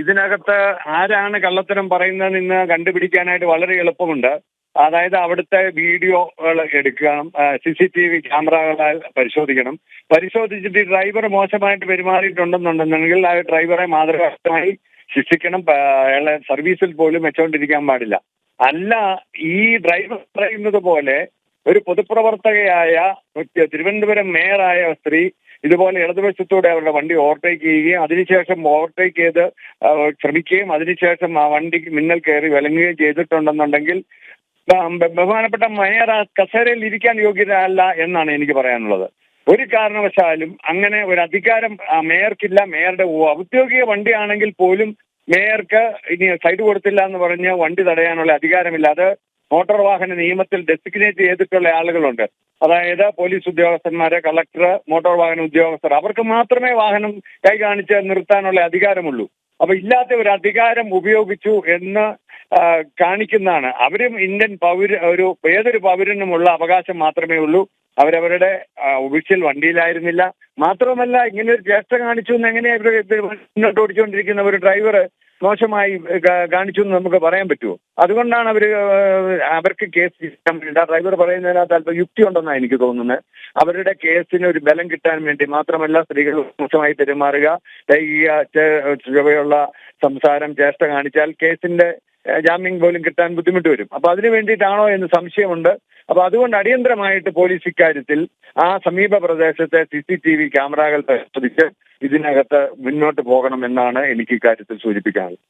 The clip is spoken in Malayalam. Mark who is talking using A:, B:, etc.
A: ഇതിനകത്ത് ആരാണ് കള്ളത്തരം പറയുന്നതെന്ന് ഇന്ന് കണ്ടുപിടിക്കാനായിട്ട് വളരെ എളുപ്പമുണ്ട്. അതായത് അവിടുത്തെ വീഡിയോകൾ എടുക്കണം, CCTV ക്യാമറകളാൽ പരിശോധിക്കണം. പരിശോധിച്ചിട്ട് ഡ്രൈവർ മോശമായിട്ട് പെരുമാറിയിട്ടുണ്ടെന്നുണ്ടെങ്കിൽ ആ ഡ്രൈവറെ മാതൃകാപരമായി ശിക്ഷിക്കണം. അയാളെ സർവീസിൽ പോലും വെച്ചുകൊണ്ടിരിക്കാൻ പാടില്ല. അല്ല, ഈ ഡ്രൈവർ പറയുന്നത് പോലെ ഒരു പൊതുപ്രവർത്തകയായ തിരുവനന്തപുരം മേയറായ സ്ത്രീ ഇതുപോലെ ഇടതുവശത്തൂടെ അവരുടെ വണ്ടി ഓവർടേക്ക് ചെയ്യുകയും അതിനുശേഷം ഓവർടേക്ക് ചെയ്ത് ശ്രമിക്കുകയും അതിനുശേഷം ആ വണ്ടിക്ക് മിന്നൽ കയറി വിലങ്ങുകയും ചെയ്തിട്ടുണ്ടെന്നുണ്ടെങ്കിൽ ബഹുമാനപ്പെട്ട മേയർ ആ കസേരയിൽ ഇരിക്കാൻ യോഗ്യതയല്ല എന്നാണ് എനിക്ക് പറയാനുള്ളത്. ഒരു കാരണവശാലും അങ്ങനെ ഒരു അധികാരം മേയർക്കില്ല. മേയറുടെ ഔദ്യോഗിക വണ്ടിയാണെങ്കിൽ പോലും മേയർക്ക് ഇനി സൈഡ് കൊടുത്തില്ല എന്ന് പറഞ്ഞ് വണ്ടി തടയാനുള്ള അധികാരമില്ല. അത് മോട്ടോർ വാഹന നിയമത്തിൽ ഡെസിഗ്നേറ്റ് ചെയ്തിട്ടുള്ള ആളുകളുണ്ട്. അതായത് പോലീസ് ഉദ്യോഗസ്ഥന്മാര്, കളക്ടർ, മോട്ടോർ വാഹന ഉദ്യോഗസ്ഥർ, അവർക്ക് മാത്രമേ വാഹനം കൈ കാണിച്ച് നിർത്താനുള്ള അധികാരമുള്ളൂ. അപ്പൊ ഇല്ലാത്ത ഒരു അധികാരം ഉപയോഗിച്ചു എന്ന് കാണിക്കുന്നതാണ്. അവരും ഇന്ത്യൻ ഏതൊരു പൗരനുമുള്ള അവകാശം മാത്രമേ ഉള്ളൂ. അവരവരുടെ ഒഫീഷ്യൽ വണ്ടിയിലായിരുന്നില്ല. മാത്രമല്ല, ഇങ്ങനെ ഒരു ചേഷ്ട കാണിച്ചു എന്ന് എങ്ങനെയാണ് മുന്നോട്ട് ഓടിച്ചുകൊണ്ടിരിക്കുന്ന ഒരു ഡ്രൈവർ മോശമായി കാണിച്ചു എന്ന് നമുക്ക് പറയാൻ പറ്റുമോ? അതുകൊണ്ടാണ് അവർക്ക് കേസ് ചെയ്യാൻ വേണ്ടി ഡ്രൈവർ പറയുന്നതിനകത്ത് അല്പം യുക്തി ഉണ്ടെന്നാണ് എനിക്ക് തോന്നുന്നത്. അവരുടെ കേസിന് ഒരു ബലം കിട്ടാൻ വേണ്ടി. മാത്രമല്ല, സ്ത്രീകൾ മോശമായി പെരുമാറുക, ചുവയുള്ള സംസാരം, ചേഷ്ട കാണിച്ചാൽ കേസിന്റെ ജാമ്യം പോലും കിട്ടാൻ ബുദ്ധിമുട്ട് വരും. അപ്പൊ അതിനു വേണ്ടിയിട്ടാണോ എന്ന് സംശയമുണ്ട്. അപ്പൊ അതുകൊണ്ട് അടിയന്തരമായിട്ട് പോലീസ് ഇക്കാര്യത്തിൽ ആ സമീപ പ്രദേശത്തെ CCTV ക്യാമറകൾ പരിശോധിച്ച് ഇതിനകത്ത് മുന്നോട്ട് പോകണമെന്നാണ് എനിക്ക് ഇക്കാര്യത്തിൽ സൂചിപ്പിക്കാനുള്ളത്.